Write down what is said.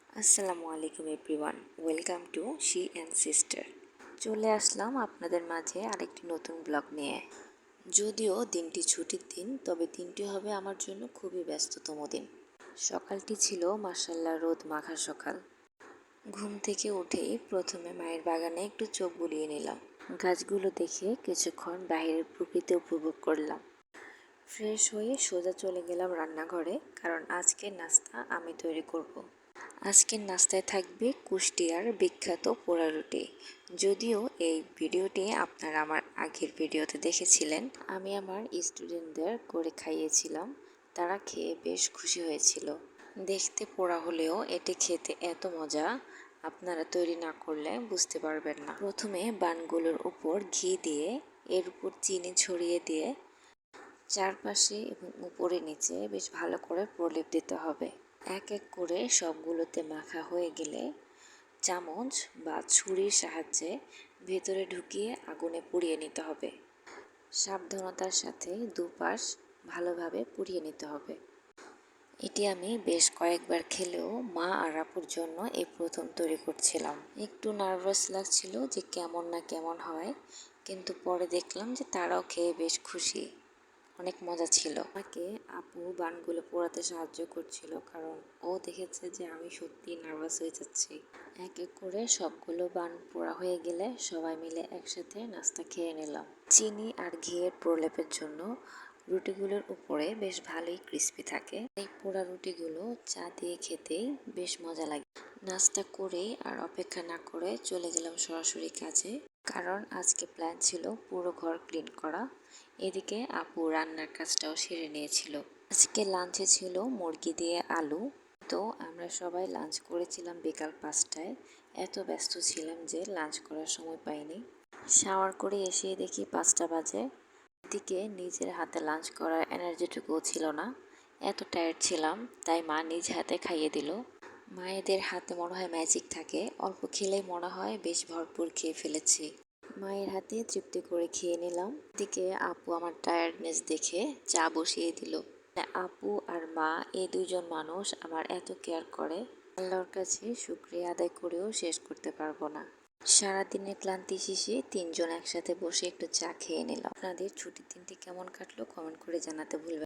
আসসালামু আলাইকুম everyone, welcome to she and sister. চলে আসলাম আপনাদের মাঝে আরেকটি নতুন ব্লগ নিয়ে। যদিও দিনটি ছুটির দিন, তবে দিনটি হবে আমার জন্য খুবই ব্যস্ততম দিন। সকালটি ছিল মাশাআল্লাহ রোদ মাখা সকাল। ঘুম থেকে উঠেই প্রথমে মায়ের বাগানে একটু চোখ বুলিয়ে নিলাম। গাছগুলো দেখে কিছুক্ষণ বাইরের প্রকৃতি উপভোগ করলাম। ফ্রেশ হয়ে সোজা চলে গেলাম রান্নাঘরে, কারণ আজকের নাস্তা আমি তৈরি করব। আজকের নাস্তায় থাকবে কুষ্টিয়ার বিখ্যাত পোড়া রুটি। যদিও এই ভিডিওটি আপনারা আমার আগের ভিডিওতে দেখেছিলেন, আমি আমার স্টুডেন্টদের করে খাইয়েছিলাম। তারা খেয়ে বেশ খুশি হয়েছিল। দেখতে পোড়া হলেও এটি খেতে এত মজা, আপনারা তৈরি না করলে বুঝতে পারবেন না। প্রথমে বানগুলোর উপর ঘি দিয়ে, এর উপর চিনি ছড়িয়ে দিয়ে চারপাশে এবং উপরে নিচে বেশ ভালো করে প্রলেপ দিতে হবে। এক এক করে সবগুলোতে মাখা হয়ে গেলে চামচ বা ছুরির সাহায্যে ভেতরে ঢুকিয়ে আগুনে পুড়িয়ে নিতে হবে। সাবধানতার সাথে দুপাশ ভালোভাবে পুড়িয়ে নিতে হবে। এটি আমি বেশ কয়েকবার খেলেও মা আর আপুর জন্য এই প্রথম তৈরি করছিলাম। একটু নার্ভাস লাগছিল যে কেমন না কেমন হয়, কিন্তু পরে দেখলাম যে তারাও খেয়ে বেশ খুশি। অনেক মজা ছিল। আমাকে আপু বানগুলো পোড়াতে সাহায্য করছিল, কারণ ও দেখেছে যে আমি সত্যি নার্ভাস হয়ে যাচ্ছি। এক এক করে সবগুলো বান পোড়া হয়ে গেলে সবাই মিলে একসাথে নাস্তা খেয়ে নিলাম। চিনি আর ঘিয়ের প্রলেপের জন্য রুটিগুলোর উপরে বেশ ভালোই ক্রিস্পি থাকে। এই পোড়া রুটিগুলো চা দিয়ে খেতেই বেশ মজা লাগে। নাস্তা করে আর অপেক্ষা না করে চলে গেলাম সরাসরি কাজে, কারণ আজকে প্ল্যান ছিল পুরো ঘর ক্লিন করা। এদিকে আপু রান্নার কাজটাও সেরে নিয়েছিল। আজকে লাঞ্চে ছিল মুরগি দিয়ে আলু। তো আমরা সবাই লাঞ্চ করেছিলাম বিকাল 5টায়। এত ব্যস্ত ছিলাম যে লাঞ্চ করার সময় পাইনি। শাওয়ার করে এসে দেখি 5টা বাজে। এদিকে নিজের হাতে লাঞ্চ করার এনার্জিটুকুও ছিল না, এত টায়ার্ড ছিলাম। তাই মা নিজ হাতে খাইয়ে দিল। মায়েদের হাতে মনে হয় ম্যাজিক থাকে, অল্প খেলেই মনে হয় বেশ ভরপুর খেয়ে ফেলেছি। মায়ের হাতে তৃপ্তি করে খেয়ে নিলাম। এদিকে আপু আমার টায়ার্ডনেস দেখে চা বসিয়ে দিল। আপু আর মা এই দুজন মানুষ আমার এত কেয়ার করে, আল্লাহর কাছে শুকরিয়া আদায় করেও শেষ করতে পারবো না। সারাদিনের ক্লান্তি শেষে তিনজন একসাথে বসে একটু চা খেয়ে নিলাম। আপনাদের ছুটির দিনটি কেমন কাটলো কমেন্ট করে জানাতে ভুলবেন না।